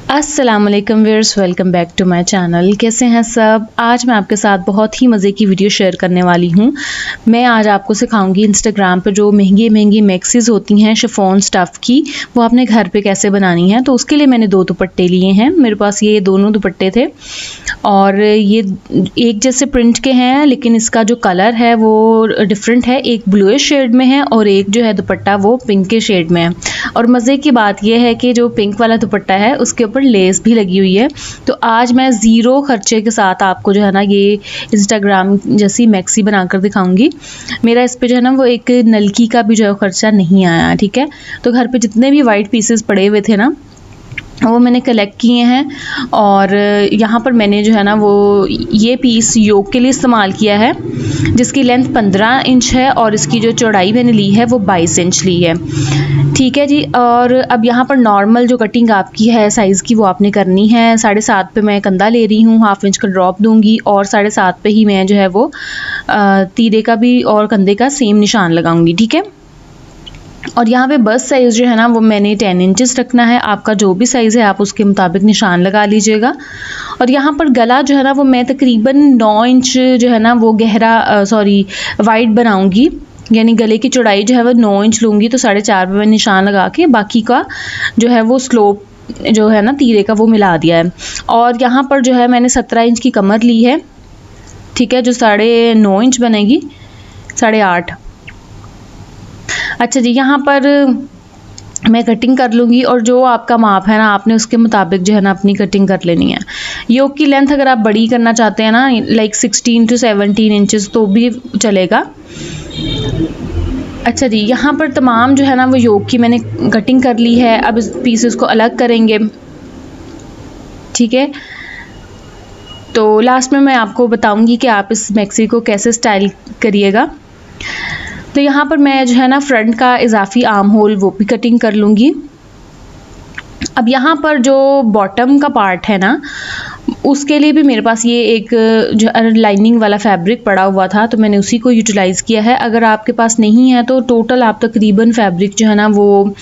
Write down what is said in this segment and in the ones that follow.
अस्सलाम वालेकुम viewers, welcome back to my channel. कैसे हैं सब? आज मैं आपके साथ बहुत ही मज़े की वीडियो शेयर करने वाली हूँ। मैं आज आपको सिखाऊंगी इंस्टाग्राम पर जो महंगी महंगी मैक्सीज होती हैं शिफॉन स्टफ़ की, वो आपने घर पे कैसे बनानी है। तो उसके लिए मैंने 2 दुपट्टे लिए हैं। मेरे पास ये दोनों दुपट्टे थे और ये एक जैसे प्रिंट के हैं, लेकिन इसका जो कलर है वो डिफरेंट है। एक ब्लूइश शेड में है और एक जो है दुपट्टा वो पिंक के शेड में है। और मज़े की बात यह है कि जो पिंक वाला दुपट्टा है उसके ऊपर लेस भी लगी हुई है। तो आज मैं ज़ीरो खर्चे के साथ आपको जो है ना ये इंस्टाग्राम जैसी मैक्सी बनाकर दिखाऊंगी। मेरा इस पे जो है ना वो एक नलकी का भी जो है खर्चा नहीं आया, ठीक है। तो घर पे जितने भी वाइट पीसेस पड़े हुए थे ना वो मैंने कलेक्ट किए हैं और यहाँ पर मैंने जो है ना वो ये पीस योग के लिए इस्तेमाल किया है, जिसकी लेंथ 15 इंच है और इसकी जो चौड़ाई मैंने ली है वो 22 इंच ली है, ठीक है जी। और अब यहाँ पर नॉर्मल जो कटिंग आपकी है साइज़ की वो आपने करनी है। 7.5 पे मैं कंधा ले रही हूँ, 1/2 इंच का ड्रॉप दूंगी और 7.5 पे ही मैं जो है वो तीरे का भी और कंधे का सेम निशान लगाऊंगी, ठीक है। और यहाँ पे बस साइज़ जो है ना वो मैंने 10 इंचेस रखना है। आपका जो भी साइज़ है आप उसके मुताबिक निशान लगा लीजिएगा। और यहाँ पर गला जो है ना वो मैं तकरीबन 9 इंच जो है ना वो गहरा वाइड बनाऊंगी, यानी गले की चौड़ाई जो है वो 9 इंच लूँगी। तो 4.5 पे मैं निशान लगा के बाकी का जो है वो स्लोप जो है ना तीरे का वो मिला दिया है। और यहाँ पर जो है मैंने 17 इंच की कमर ली है, ठीक है, जो 9.5 इंच बनेगी, 8.5। अच्छा जी, यहाँ पर मैं कटिंग कर लूँगी और जो आपका माप है ना आपने उसके मुताबिक जो है ना अपनी कटिंग कर लेनी है। योग की लेंथ अगर आप बड़ी करना चाहते हैं ना, लाइक 16 to 17 इंचेस तो भी चलेगा। अच्छा जी, यहाँ पर तमाम जो है ना वो योग की मैंने कटिंग कर ली है। अब इस पीसेस को अलग करेंगे, ठीक है। तो लास्ट में मैं आपको बताऊँगी कि आप इस मैक्सी को कैसे स्टाइल करिएगा। तो यहाँ पर मैं जो है ना फ्रंट का इजाफी आर्म होल वो भी कटिंग कर लूँगी। अब यहाँ पर जो बॉटम का पार्ट है ना उसके लिए भी मेरे पास ये एक जो लाइनिंग वाला फैब्रिक पड़ा हुआ था, तो मैंने उसी को यूटिलाइज़ किया है। अगर आपके पास नहीं है तो टोटल आप तकरीबन फैब्रिक जो है ना वो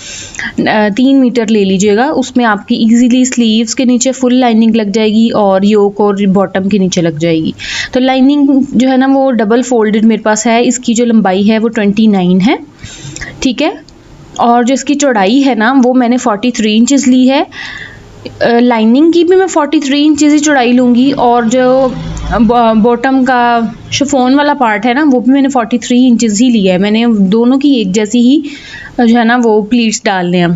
3 मीटर ले लीजिएगा। उसमें आपकी इजीली स्लीव्स के नीचे फुल लाइनिंग लग जाएगी और योक और बॉटम के नीचे लग जाएगी। तो लाइनिंग जो है ना वो डबल फोल्डेड मेरे पास है। इसकी जो लंबाई है वो 29 है, ठीक है। और जो इसकी चौड़ाई है ना वो मैंने 43 इंचेस ली है। लाइनिंग की भी मैं 43 इंचेस ही चौड़ाई लूँगी और जो बॉटम का शिफॉन वाला पार्ट है ना वो भी मैंने 43 इंचेस ही लिया है। मैंने दोनों की एक जैसी ही जो है ना वो प्लीट्स डालने हैं।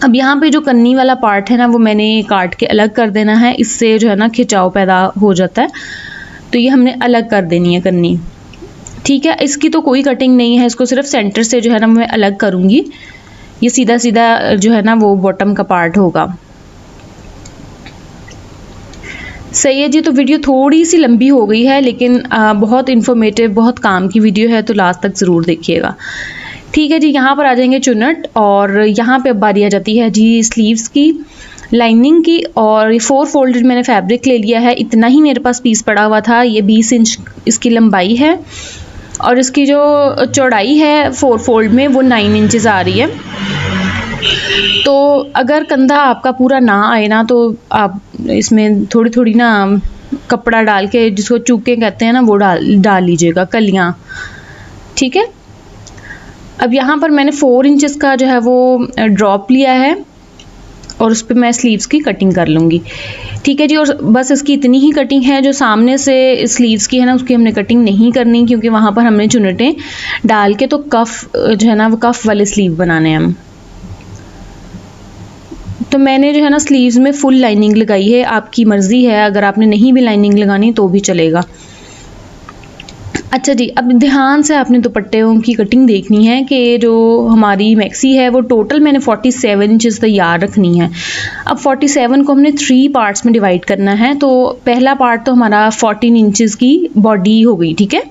अब यहाँ पे जो कन्नी वाला पार्ट है ना वो मैंने काट के अलग कर देना है, इससे जो है ना खिंचाव पैदा हो जाता है। तो ये हमने अलग कर देनी है कन्नी, ठीक है। इसकी तो कोई कटिंग नहीं है, इसको सिर्फ सेंटर से जो है ना मैं अलग करूँगी। ये सीधा सीधा जो है ना वो बॉटम का पार्ट होगा, सही है जी। तो वीडियो थोड़ी सी लंबी हो गई है लेकिन बहुत इन्फॉर्मेटिव, बहुत काम की वीडियो है, तो लास्ट तक ज़रूर देखिएगा, ठीक है जी। यहाँ पर आ जाएंगे चुन्नट और यहाँ पे अब बारी आ जाती है जी स्लीव्स की, लाइनिंग की। और 4 फोल्डेड मैंने फैब्रिक ले लिया है, इतना ही मेरे पास पीस पड़ा हुआ था। ये 20 इंच इसकी लंबाई है और इसकी जो चौड़ाई है 4 फोल्ड में वो 9 इंचेस आ रही है। तो अगर कंधा आपका पूरा ना आए ना तो आप इसमें थोड़ी थोड़ी ना कपड़ा डाल के, जिसको चूके कहते हैं ना, वो डाल लीजिएगा, कलियाँ, ठीक है। अब यहाँ पर मैंने 4 इंचेस का जो है वो ड्रॉप लिया है और उस पर मैं स्लीव्स की कटिंग कर लूँगी, ठीक है जी। और बस इसकी इतनी ही कटिंग है, जो सामने से स्लीव्स की है ना उसकी हमने कटिंग नहीं करनी, क्योंकि वहाँ पर हमने चुन्नटें डाल के तो कफ जो है ना वो कफ वाले स्लीव बनाने हैं हम। तो मैंने जो है ना स्लीव्स में फुल लाइनिंग लगाई है, आपकी मर्ज़ी है, अगर आपने नहीं भी लाइनिंग लगानी तो भी चलेगा। अच्छा जी, अब ध्यान से आपने दुपट्टों की कटिंग देखनी है कि जो हमारी मैक्सी है वो टोटल मैंने 47 इंचेस तैयार रखनी है। अब 47 को हमने 3 पार्ट्स में डिवाइड करना है। तो पहला पार्ट तो हमारा 14 इंचेस की बॉडी हो गई, ठीक है,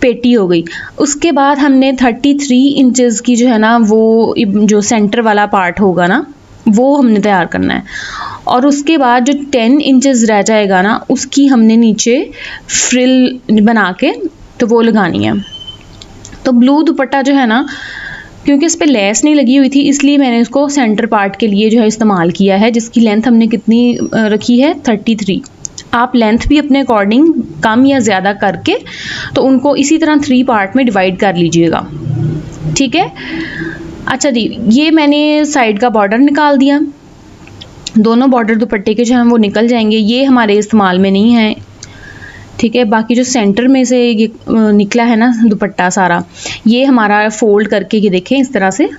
पेटी हो गई। उसके बाद हमने 33 इंचेस की जो है ना वो जो सेंटर वाला पार्ट होगा ना वो हमने तैयार करना है। और उसके बाद जो 10 इंचेस रह जाएगा ना उसकी हमने नीचे फ्रिल बना के तो वो लगानी है। तो ब्लू दुपट्टा जो है ना क्योंकि इस पर लेस नहीं लगी हुई थी इसलिए मैंने इसको सेंटर पार्ट के लिए जो है इस्तेमाल किया है, जिसकी लेंथ हमने कितनी रखी है 33। आप लेंथ भी अपने अकॉर्डिंग कम या ज़्यादा करके तो उनको इसी तरह 3 पार्ट में डिवाइड कर लीजिएगा, ठीक है। अच्छा जी, ये मैंने साइड का बॉर्डर निकाल दिया। दोनों बॉर्डर दुपट्टे के जो हैं वो निकल जाएंगे, ये हमारे इस्तेमाल में नहीं है, ठीक है। बाकी जो सेंटर में से ये निकला है ना दुपट्टा सारा, ये हमारा फोल्ड करके ये देखें इस तरह से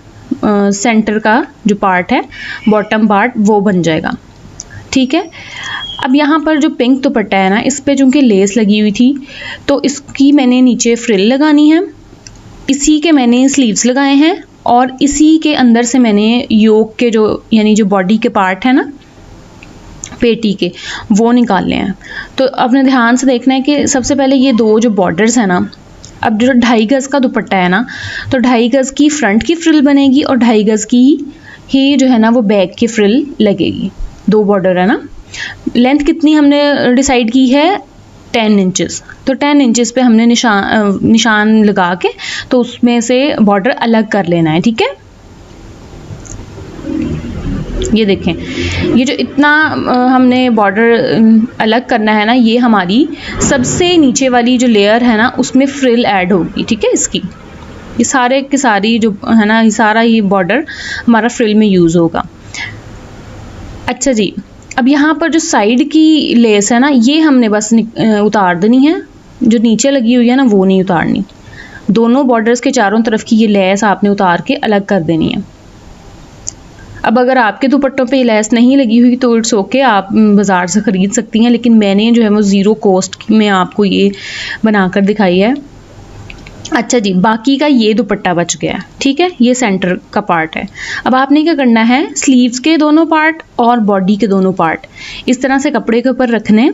सेंटर का जो पार्ट है बॉटम पार्ट वो बन जाएगा, ठीक है। अब यहाँ पर जो पिंक दुपट्टा है ना, इस पे चूँकि लेस लगी हुई थी तो इसकी मैंने नीचे फ्रिल लगानी है, इसी के मैंने स्लीव्स लगाए हैं और इसी के अंदर से मैंने योक के जो यानी जो बॉडी के पार्ट है ना पेटी के, वो निकालने हैं। तो अपने ध्यान से देखना है कि सबसे पहले ये दो जो बॉर्डर्स हैं ना, अब जो 2.5 गज़ का दुपट्टा है ना, तो 2.5 गज़ की फ्रंट की फ्रिल बनेगी और 2.5 गज़ की ही जो है ना वो बैक की फ्रिल लगेगी। 2 बॉर्डर है ना। लेंथ कितनी हमने डिसाइड की है 10 इंचेस, तो 10 इंचेस पे हमने निशान लगा के तो उसमें से बॉर्डर अलग कर लेना है, ठीक है। ये देखें, ये जो इतना हमने बॉर्डर अलग करना है ना, ये हमारी सबसे नीचे वाली जो लेयर है ना उसमें फ्रिल ऐड होगी, ठीक है। इसकी ये सारे की सारी जो है ना, ये सारा ये बॉर्डर हमारा फ्रिल में यूज़ होगा। अच्छा जी, अब यहाँ पर जो साइड की लेस है ना, ये हमने बस उतार देनी है, जो नीचे लगी हुई है ना वो नहीं उतारनी। दोनों बॉर्डर्स के चारों तरफ की ये लेस आपने उतार के अलग कर देनी है। अब अगर आपके दुपट्टों पे लेस नहीं लगी हुई तो इट्स ओके, आप बाज़ार से ख़रीद सकती हैं, लेकिन मैंने जो है वो ज़ीरो कॉस्ट में आपको ये बनाकर दिखाई है। अच्छा जी, बाकी का ये दुपट्टा बच गया, ठीक है। ये सेंटर का पार्ट है। अब आपने क्या करना है, स्लीव्स के दोनों पार्ट और बॉडी के दोनों पार्ट इस तरह से कपड़े के ऊपर रखने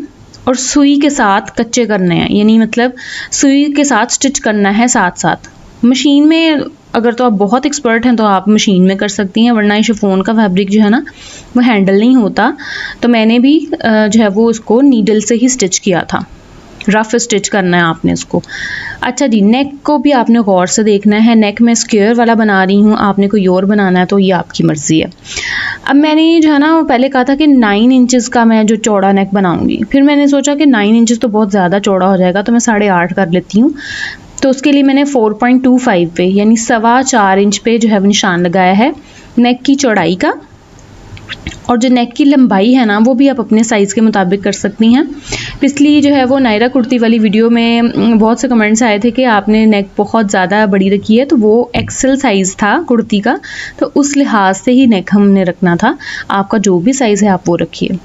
और सुई के साथ कच्चे करने हैं, यानी मतलब सुई के साथ स्टिच करना है साथ साथ। मशीन में अगर तो आप बहुत एक्सपर्ट हैं तो आप मशीन में कर सकती हैं, वरना ये शिफॉन का फैब्रिक जो है ना वो हैंडल नहीं होता, तो मैंने भी जो है वो उसको नीडल से ही स्टिच किया था। रफ स्टिच करना है आपने इसको। अच्छा जी, नेक को भी आपने गौर से देखना है। नेक मैं स्क्वायर वाला बना रही हूँ, आपने कोई और बनाना है तो ये आपकी मर्ज़ी है। अब मैंने जो है ना वो पहले कहा था कि 9 इंचेस का मैं जो चौड़ा नेक बनाऊँगी, फिर मैंने सोचा कि 9 इंचेस तो बहुत ज़्यादा चौड़ा हो जाएगा, तो मैं 8.5 कर लेती हूँ। तो उसके लिए मैंने 4.25 पे यानी 4.25 इंच पे जो है निशान लगाया है नेक की चौड़ाई का। और जो नेक की लंबाई है ना वो भी आप अपने साइज़ के मुताबिक कर सकती हैं। पिछली जो है वो नायरा कुर्ती वाली वीडियो में बहुत से कमेंट्स आए थे कि आपने नेक बहुत ज़्यादा बड़ी रखी है, तो वो एक्सेल साइज़ था कुर्ती का, तो उस लिहाज से ही नेक हमने रखना था। आपका जो भी साइज़ है आप वो रखिए,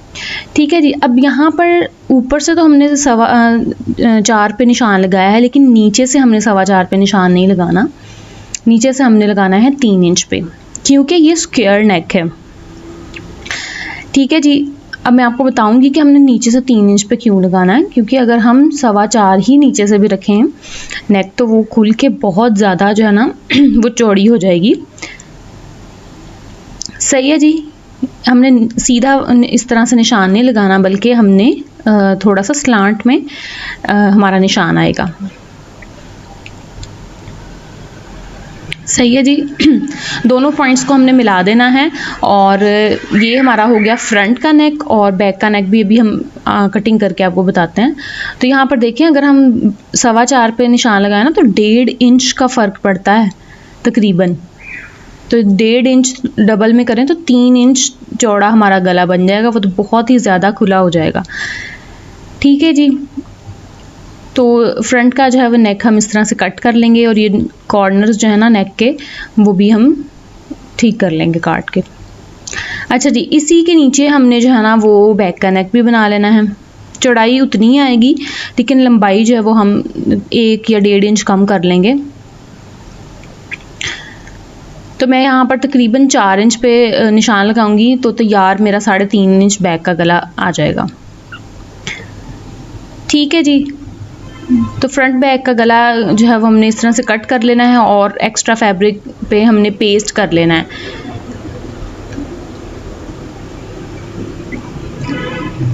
ठीक है जी। अब यहाँ पर ऊपर से तो हमने 4.25 पे निशान लगाया है, लेकिन नीचे से हमने 4.25 पे निशान नहीं लगाना, नीचे से हमने लगाना है 3 इंच पे, क्योंकि ये स्क्वायर नेक है, ठीक है जी। अब मैं आपको बताऊंगी कि हमने नीचे से 3 इंच पे क्यों लगाना है, क्योंकि अगर हम 4.25 ही नीचे से भी रखें नेक तो वो खुल के बहुत ज़्यादा जो है ना वो चौड़ी हो जाएगी। सही है जी। हमने सीधा इस तरह से निशान नहीं लगाना, बल्कि हमने थोड़ा सा स्लांट में हमारा निशान आएगा। सही है जी। दोनों पॉइंट्स को हमने मिला देना है और ये हमारा हो गया फ्रंट का नेक, और बैक का नेक भी अभी हम कटिंग करके आपको बताते हैं। तो यहाँ पर देखें, अगर हम 4.25 पे निशान लगाए ना तो 1.5 इंच का फ़र्क पड़ता है तकरीबन। तो 1.5 इंच डबल में करें तो 3 इंच चौड़ा हमारा गला बन जाएगा, वो तो बहुत ही ज़्यादा खुला हो जाएगा, ठीक है जी। तो फ्रंट का जो है वो नेक हम इस तरह से कट कर लेंगे, और ये कॉर्नर्स जो है ना नेक के वो भी हम ठीक कर लेंगे काट के। अच्छा जी, इसी के नीचे हमने जो है ना वो बैक का नेक भी बना लेना है। चौड़ाई उतनी ही आएगी, लेकिन लंबाई जो है वो हम 1 या 1.5 इंच कम कर लेंगे। तो मैं यहाँ पर तकरीबन 4 इंच पे निशान लगाऊंगी, तो तैयार मेरा 3.5 इंच बैक का गला आ जाएगा, ठीक है जी। तो फ्रंट बैक का गला जो है वो हमने इस तरह से कट कर लेना है, और एक्स्ट्रा फैब्रिक पे हमने पेस्ट कर लेना है।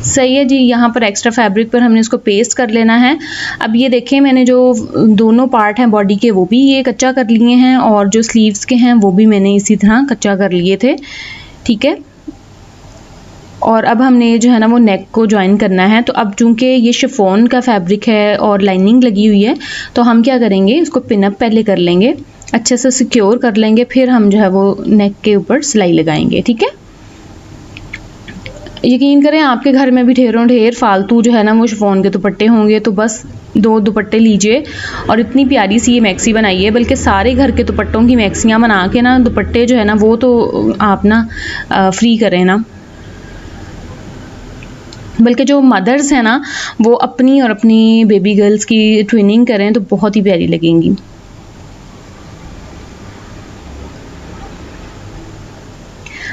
सही है जी। यहाँ पर एक्स्ट्रा फैब्रिक पर हमने इसको पेस्ट कर लेना है। अब ये देखें, मैंने जो दोनों पार्ट हैं बॉडी के वो भी ये कच्चा कर लिए हैं, और जो स्लीव्स के हैं वो भी मैंने इसी तरह कच्चा कर लिए थे। ठीक है, और अब हमने जो है ना वो नेक को ज्वाइन करना है। तो अब चूंकि ये शिफॉन का फैब्रिक है और लाइनिंग लगी हुई है, तो हम क्या करेंगे, इसको पिनअप पहले कर लेंगे, अच्छे से सिक्योर कर लेंगे, फिर हम जो है वो नेक के ऊपर सिलाई लगाएंगे। ठीक है, यकीन करें आपके घर में भी ढेरों ढेर फालतू जो है ना वो शिफॉन के दुपट्टे होंगे, तो बस 2 दुपट्टे लीजिए और इतनी प्यारी सी ये मैक्सी बनाइए। बल्कि सारे घर के दुपट्टों की मैक्सियाँ बना के ना दुपट्टे जो है ना वो तो आप ना फ्री करें ना। बल्कि जो मदर्स हैं ना वो अपनी और अपनी बेबी गर्ल्स की ट्विनिंग करें तो बहुत ही प्यारी लगेंगी।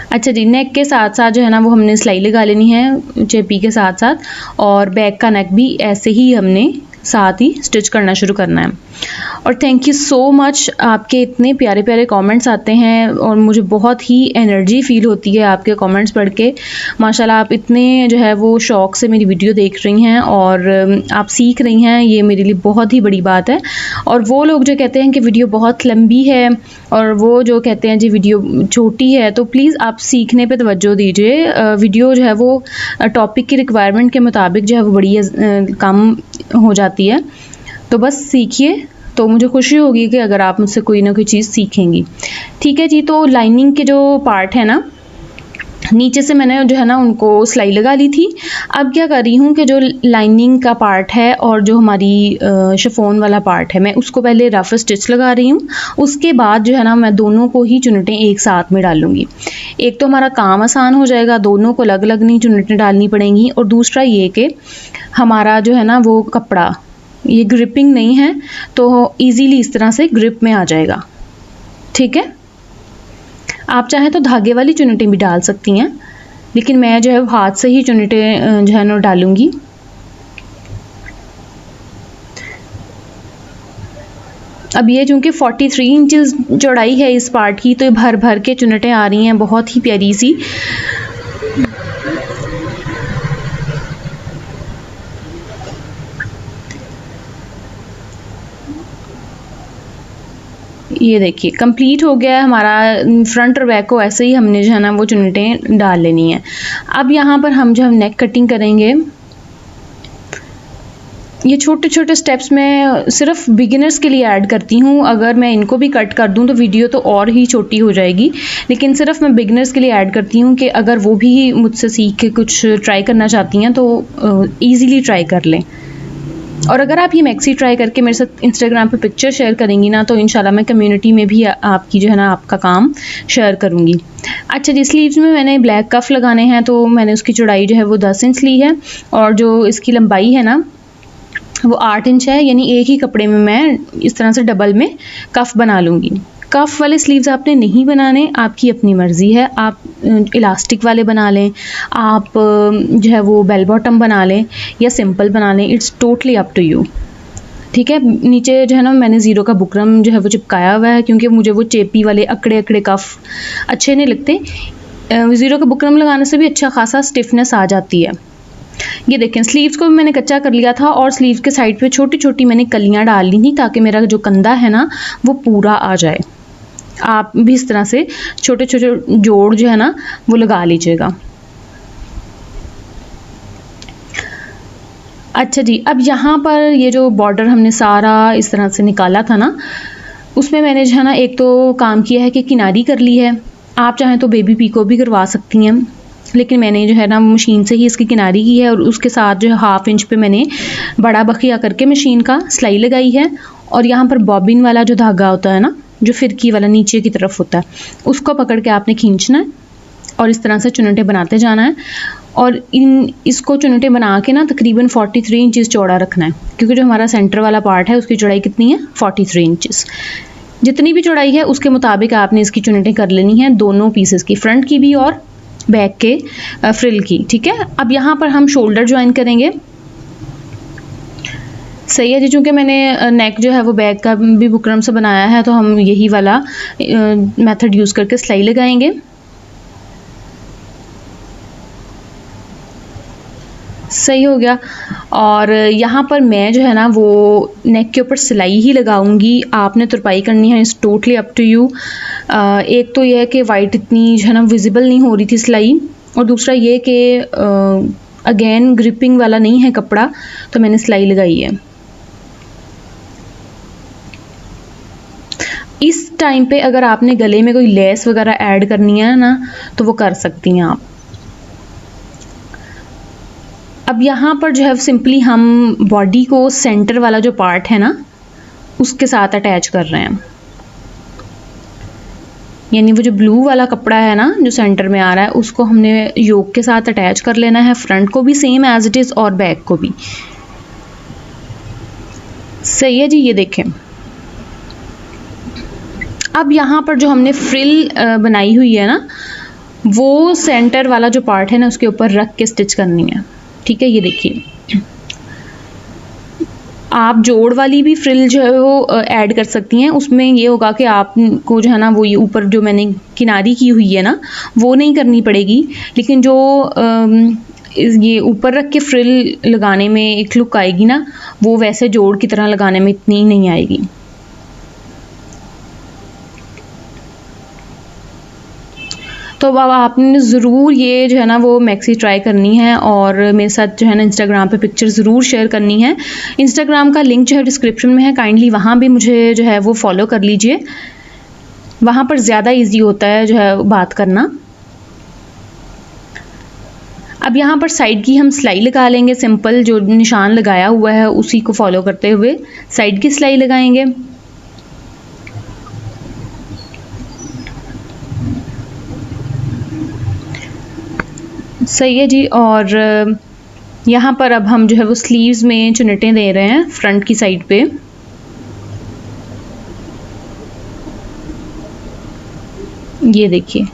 अच्छा जी, नेक के साथ साथ जो है ना वो हमने सिलाई लगा लेनी है चेपी के साथ साथ, और बैक का नेक भी ऐसे ही हमने साथ ही स्टिच करना शुरू करना है। और थैंक यू सो मच, आपके इतने प्यारे प्यारे कमेंट्स आते हैं और मुझे बहुत ही एनर्जी फील होती है आपके कमेंट्स पढ़ के। माशाल्लाह आप इतने जो है वो शौक़ से मेरी वीडियो देख रही हैं और आप सीख रही हैं, ये मेरे लिए बहुत ही बड़ी बात है। और वो लोग जो कहते हैं कि वीडियो बहुत लंबी है और वो जो कहते हैं जी वीडियो छोटी है, तो प्लीज़ आप सीखने पे तवज्जो दीजिए। वीडियो जो है वो टॉपिक की रिक्वायरमेंट के मुताबिक जो है वो बड़ी कम हो जाती है, तो बस सीखिए, तो मुझे खुशी होगी कि अगर आप मुझसे कोई ना कोई चीज़ सीखेंगी। ठीक है जी, तो लाइनिंग के जो पार्ट है ना, नीचे से मैंने जो है ना उनको सिलाई लगा ली थी। अब क्या कर रही हूँ कि जो लाइनिंग का पार्ट है और जो हमारी शिफॉन वाला पार्ट है, मैं उसको पहले रफ स्टिच लगा रही हूँ। उसके बाद जो है ना मैं दोनों को ही चुन्नटें एक साथ में डालूँगी। एक तो हमारा काम आसान हो जाएगा, दोनों को अलग अलग नहीं चुन्नटें डालनी पड़ेंगी, और दूसरा ये कि हमारा जो है ना वो कपड़ा ये ग्रिपिंग नहीं है, तो ईज़िली इस तरह से ग्रिप में आ जाएगा। ठीक है, आप चाहें तो धागे वाली चुन्नटें भी डाल सकती हैं, लेकिन मैं जो है हाथ से ही चुन्नटें जो है ना डालूंगी। अब ये चूँकि 43 इंचेस चौड़ाई है इस पार्ट की, तो ये भर भर के चुन्नटें आ रही हैं बहुत ही प्यारी सी। ये देखिए कंप्लीट हो गया है हमारा। फ्रंट और बैक को ऐसे ही हमने जो है ना वो चुन्नटें डाल लेनी है। अब यहाँ पर हम जो हम नेक कटिंग करेंगे, ये छोटे छोटे स्टेप्स मैं सिर्फ बिगिनर्स के लिए ऐड करती हूँ। अगर मैं इनको भी कट कर दूँ तो वीडियो तो और ही छोटी हो जाएगी, लेकिन सिर्फ मैं बिगिनर्स के लिए ऐड करती हूँ कि अगर वो भी मुझसे सीख के कुछ ट्राई करना चाहती हैं तो ईज़िली ट्राई कर लें। और अगर आप ये मैक्सी ट्राई करके मेरे साथ इंस्टाग्राम पे पिक्चर शेयर करेंगी ना, तो इंशाल्लाह मैं कम्युनिटी में भी आपकी जो है ना आपका काम शेयर करूँगी। अच्छा जी, स्लीव्स में मैंने ब्लैक कफ लगाने हैं, तो मैंने उसकी चौड़ाई जो है वो 10 इंच ली है, और जो इसकी लंबाई है ना वो 8 इंच है। यानी एक ही कपड़े में मैं इस तरह से डबल में कफ बना लूँगी। कफ वाले स्लीव्स आपने नहीं बनाने, आपकी अपनी मर्ज़ी है। आप इलास्टिक वाले बना लें, आप जो है वो बेल बॉटम बना लें या सिंपल बना लें, it's totally up to you. ठीक है, नीचे जो है ना मैंने ज़ीरो का बुकरम जो है वो चिपकाया हुआ है, क्योंकि मुझे वो चेपी वाले अकड़े अकड़े कफ अच्छे नहीं लगते। ज़ीरो का बुकरम लगाने से भी अच्छा खासा स्टिफनेस आ जाती है। ये देखें, स्लीव्स को भी मैंने कच्चा कर लिया था और स्लीव के साइड पे छोटी छोटी मैंने कलियां डाल ली थी, ताकि मेरा जो कंधा है ना वो पूरा आ जाए। आप भी इस तरह से छोटे छोटे जोड़ जो है ना वो लगा लीजिएगा। अच्छा जी, अब यहाँ पर ये जो बॉर्डर हमने सारा इस तरह से निकाला था ना, उसमें मैंने जो है ना एक तो काम किया है कि किनारी कर ली है। आप चाहें तो बेबी पीको भी करवा सकती हैं, लेकिन मैंने जो है ना मशीन से ही इसकी किनारी की है, और उसके साथ जो है 1/2 इंच पे मैंने बड़ा बखिया करके मशीन का सिलाई लगाई है। और यहाँ पर बॉबिन वाला जो धागा होता है ना, जो फिरकी वाला नीचे की तरफ होता है, उसको पकड़ के आपने खींचना है और इस तरह से चुन्नटें बनाते जाना है। और इसको चुन्नटें बना के ना तकरीबन 43 इंचेस चौड़ा रखना है, क्योंकि जो हमारा सेंटर वाला पार्ट है उसकी चौड़ाई कितनी है, 43 इंचेस। जितनी भी चौड़ाई है उसके मुताबिक आपने इसकी चुन्नटें कर लेनी है, दोनों पीसेस की, फ्रंट की भी और बैक के फ्रिल की। ठीक है, अब यहाँ पर हम शोल्डर ज्वाइन करेंगे। सही है जी, चूँकि मैंने नेक जो है वो बैक का भी बुकरम से बनाया है, तो हम यही वाला मेथड यूज़ करके सिलाई लगाएंगे। सही हो गया। और यहाँ पर मैं जो है ना वो नेक के ऊपर सिलाई ही लगाऊंगी, आपने तुरपाई करनी है, it's totally up to you. एक तो यह है कि वाइट इतनी जो है ना विजिबल नहीं हो रही थी सिलाई, और दूसरा ये कि अगेन ग्रिपिंग वाला नहीं है कपड़ा, तो मैंने सिलाई लगाई है। इस टाइम पे अगर आपने गले में कोई लेस वगैरह ऐड करनी है ना तो वो कर सकती हैं आप। अब यहाँ पर जो है सिंपली हम बॉडी को सेंटर वाला जो पार्ट है ना उसके साथ अटैच कर रहे हैं, यानी वो जो ब्लू वाला कपड़ा है ना जो सेंटर में आ रहा है उसको हमने योक के साथ अटैच कर लेना है, फ्रंट को भी सेम एज इट इज़ और बैक को भी। सही है जी, ये देखें। अब यहाँ पर जो हमने फ्रिल बनाई हुई है ना वो सेंटर वाला जो पार्ट है ना उसके ऊपर रख के स्टिच करनी है। ठीक है, ये देखिए, आप जोड़ वाली भी फ्रिल जो है वो ऐड कर सकती हैं। उसमें ये होगा कि आपको जो है ना वो ये ऊपर जो मैंने किनारी की हुई है ना वो नहीं करनी पड़ेगी, लेकिन जो ये ऊपर रख के फ्रिल लगाने में एक लुक आएगी ना वो वैसे जोड़ की तरह लगाने में इतनी नहीं आएगी। तो अब आपने ज़रूर ये जो है ना वो मैक्सी ट्राई करनी है और मेरे साथ जो है ना इंस्टाग्राम पे पिक्चर ज़रूर शेयर करनी है। इंस्टाग्राम का लिंक जो है डिस्क्रिप्शन में है, काइंडली वहाँ भी मुझे जो है वो फॉलो कर लीजिए, वहाँ पर ज़्यादा इजी होता है जो है बात करना। अब यहाँ पर साइड की हम सिलाई लगा लेंगे, सिंपल जो निशान लगाया हुआ है उसी को फॉलो करते हुए साइड की सिलाई लगाएंगे। सही है जी। और यहाँ पर अब हम जो है वो स्लीव्स में चुनटें दे रहे हैं फ्रंट की साइड पे। ये देखिए,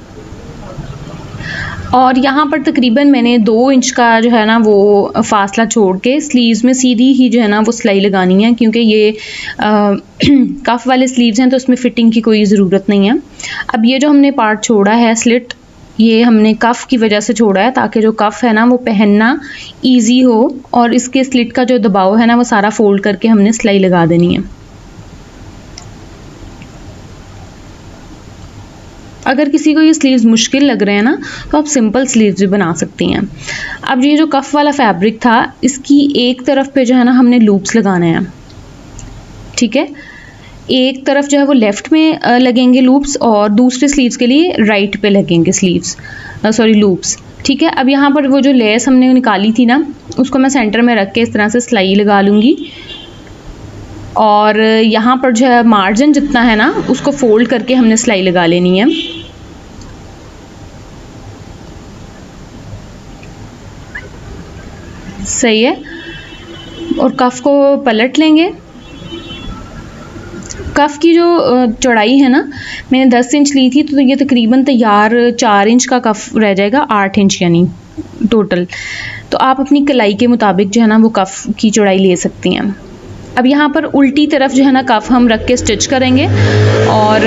और यहाँ पर तकरीबन मैंने 2 इंच का जो है ना वो फासला छोड़ के स्लीव्स में सीधी ही जो है ना वो सिलाई लगानी है, क्योंकि ये कफ वाले स्लीव्स हैं तो उसमें फिटिंग की कोई ज़रूरत नहीं है। अब ये जो हमने पार्ट छोड़ा है स्लिट, ये हमने कफ़ की वजह से छोड़ा है ताकि जो कफ़ है ना वो पहनना इजी हो, और इसके स्लिट का जो दबाव है ना वो सारा फोल्ड करके हमने सिलाई लगा देनी है। अगर किसी को ये स्लीव्स मुश्किल लग रहे हैं ना तो आप सिंपल स्लीव्स भी बना सकती हैं। अब ये जो कफ़ वाला फैब्रिक था इसकी एक तरफ पे जो है ना हमने लूप्स लगाने हैं। ठीक है, एक तरफ जो है वो लेफ़्ट में लगेंगे लूप्स और दूसरे स्लीव्स के लिए राइट पे लगेंगे लूप्स। ठीक है, अब यहाँ पर वो जो लेस हमने निकाली थी ना उसको मैं सेंटर में रख के इस तरह से सिलाई लगा लूँगी, और यहाँ पर जो है मार्जिन जितना है ना उसको फोल्ड करके हमने सिलाई लगा लेनी है। सही है, और कफ़ को पलट लेंगे। कफ़ की जो चौड़ाई है ना मैंने 10 इंच ली थी, तो ये तकरीबन तैयार 4 इंच का कफ़ रह जाएगा, 8 इंच यानी टोटल। तो आप अपनी कलाई के मुताबिक जो है ना वो कफ़ की चौड़ाई ले सकती हैं। अब यहाँ पर उल्टी तरफ जो है ना कफ़ हम रख के स्टिच करेंगे, और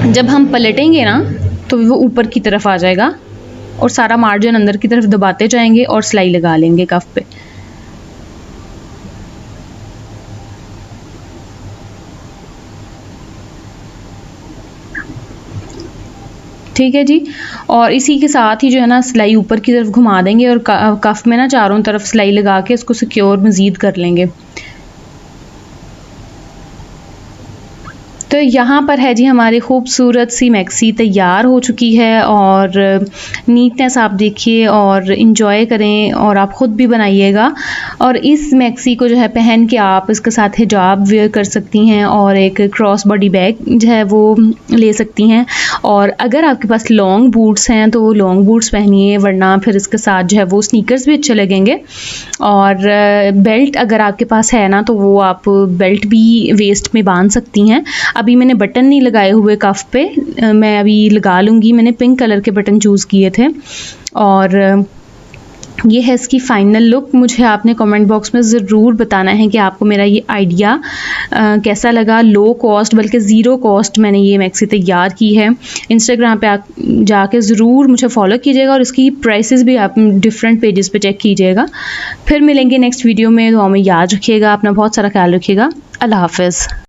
जब हम पलटेंगे ना तो वो ऊपर की तरफ आ जाएगा और सारा मार्जिन अंदर की तरफ दबाते जाएंगे और सिलाई लगा लेंगे कफ़ पे। ठीक है जी, और इसी के साथ ही जो है ना सिलाई ऊपर की तरफ घुमा देंगे और कफ़ में ना चारों तरफ सिलाई लगा के इसको सिक्योर मज़ीद कर लेंगे। तो यहाँ पर है जी हमारी खूबसूरत सी मैक्सी तैयार हो चुकी है, और नीटनेस आप देखिए और इन्जॉय करें, और आप ख़ुद भी बनाइएगा। और इस मैक्सी को जो है पहन के आप इसके साथ हिजाब वेयर कर सकती हैं और एक क्रॉस बॉडी बैग जो है वो ले सकती हैं। और अगर आपके पास लॉन्ग बूट्स हैं तो लॉन्ग बूट्स पहनिए, वरना फिर इसके साथ जो है वो स्नीकर्स भी अच्छे लगेंगे। और बेल्ट अगर आपके पास है ना तो वो आप बेल्ट भी वेस्ट में बांध सकती हैं। अभी मैंने बटन नहीं लगाए हुए कफ़ पे, मैं अभी लगा लूँगी। मैंने पिंक कलर के बटन चूज़ किए थे, और ये है इसकी फ़ाइनल लुक। मुझे आपने कमेंट बॉक्स में ज़रूर बताना है कि आपको मेरा ये आइडिया कैसा लगा। लो कॉस्ट बल्कि ज़ीरो कॉस्ट मैंने ये मैक्सी तैयार की है। इंस्टाग्राम पे आप जाके ज़रूर मुझे फॉलो कीजिएगा और इसकी प्राइसेस भी आप डिफरेंट पेजेस पे चेक कीजिएगा। फिर मिलेंगे नेक्स्ट वीडियो में। दुआ में याद रखिएगा, अपना बहुत सारा ख्याल रखिएगा। अल्लाह हाफ़िज़।